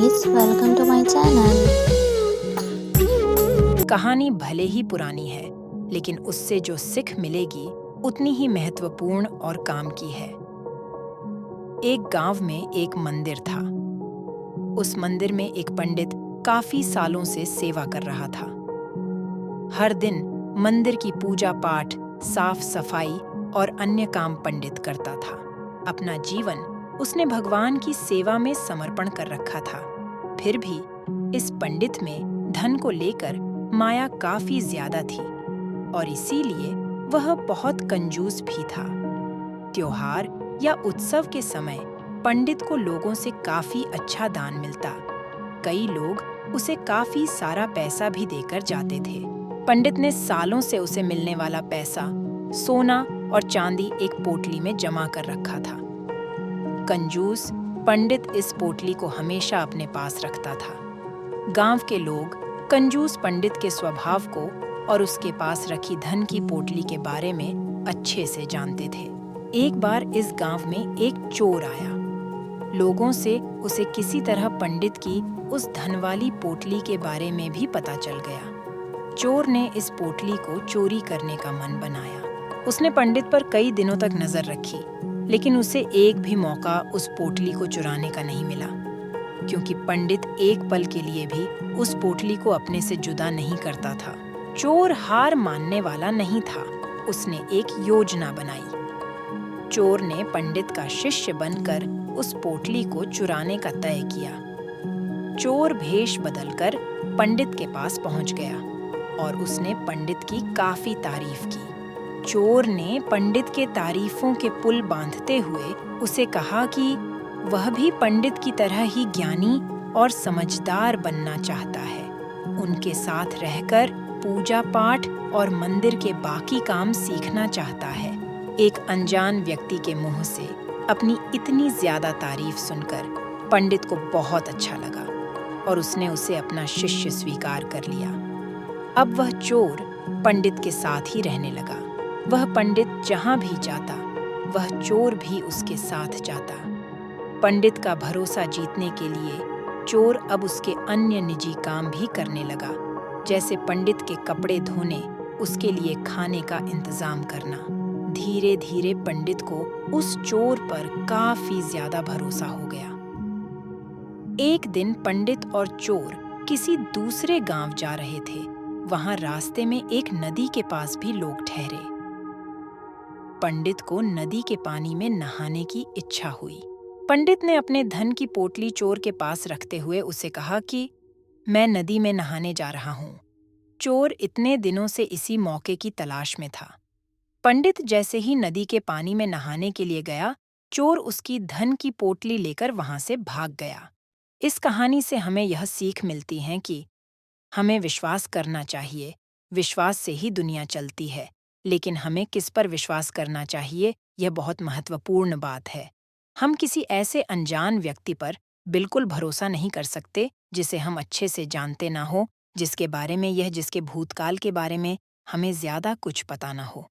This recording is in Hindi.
guys, welcome to my channel. कहानी भले ही पुरानी है, लेकिन उससे जो सिख मिलेगी उतनी ही महत्वपूर्ण और काम की है। एक गांव में एक मंदिर था। उस मंदिर में एक पंडित काफी सालों से सेवा कर रहा था। हर दिन मंदिर की पूजा पाठ, साफ सफाई और अन्य काम पंडित करता था। अपना जीवन उसने भगवान की सेवा में समर्पण कर रखा था। फिर भी इस पंडित में धन को लेकर माया काफी ज्यादा थी और इसीलिए वह बहुत कंजूस भी था। त्योहार या उत्सव के समय पंडित को लोगों से काफी अच्छा दान मिलता। कई लोग उसे काफी सारा पैसा भी देकर जाते थे। पंडित ने सालों से उसे मिलने वाला पैसा सोना और चांदी एक पोटली में जमा कर रखा था। कंजूस पंडित इस पोटली को हमेशा अपने पास रखता था। गांव के लोग कंजूस पंडित के स्वभाव को और उसके पास रखी धन की पोटली के बारे में अच्छे से जानते थे। एक बार इस गांव में एक चोर आया। लोगों से उसे किसी तरह पंडित की उस धन वाली पोटली के बारे में भी पता चल गया। चोर ने इस पोटली को चोरी करने का मन बनाया। उसने पंडित पर कई दिनों तक नजर रखी, लेकिन उसे एक भी मौका उस पोटली को चुराने का नहीं मिला, क्योंकि पंडित एक पल के लिए भी उस पोटली को अपने से जुदा नहीं करता था। चोर हार मानने वाला नहीं था। उसने एक योजना बनाई। चोर ने पंडित का शिष्य बनकर उस पोटली को चुराने का तय किया। चोर भेष बदलकर पंडित के पास पहुंच गया और उसने पंडित की काफी तारीफ की। चोर ने पंडित के तारीफों के पुल बांधते हुए उसे कहा कि वह भी पंडित की तरह ही ज्ञानी और समझदार बनना चाहता है। उनके साथ रहकर पूजा पाठ और मंदिर के बाकी काम सीखना चाहता है। एक अनजान व्यक्ति के मुंह से अपनी इतनी ज्यादा तारीफ सुनकर पंडित को बहुत अच्छा लगा और उसने उसे अपना शिष्य स्वीकार कर लिया। अब वह चोर पंडित के साथ ही रहने लगा। वह पंडित जहां भी जाता, वह चोर भी उसके साथ जाता। पंडित का भरोसा जीतने के लिए चोर अब उसके अन्य निजी काम भी करने लगा, जैसे पंडित के कपड़े धोने, उसके लिए खाने का इंतजाम करना। धीरे धीरे पंडित को उस चोर पर काफी ज्यादा भरोसा हो गया। एक दिन पंडित और चोर किसी दूसरे गांव जा रहे थे। वहां रास्ते में एक नदी के पास भी लोग ठहरे। पंडित को नदी के पानी में नहाने की इच्छा हुई। पंडित ने अपने धन की पोटली चोर के पास रखते हुए उसे कहा कि मैं नदी में नहाने जा रहा हूं। चोर इतने दिनों से इसी मौके की तलाश में था। पंडित जैसे ही नदी के पानी में नहाने के लिए गया, चोर उसकी धन की पोटली लेकर वहां से भाग गया। इस कहानी से हमें यह सीख मिलती है कि हमें विश्वास करना चाहिए। विश्वास से ही दुनिया चलती है, लेकिन हमें किस पर विश्वास करना चाहिए, यह बहुत महत्वपूर्ण बात है। हम किसी ऐसे अनजान व्यक्ति पर बिल्कुल भरोसा नहीं कर सकते जिसे हम अच्छे से जानते ना हो, जिसके बारे में जिसके भूतकाल के बारे में हमें ज्यादा कुछ पता ना हो।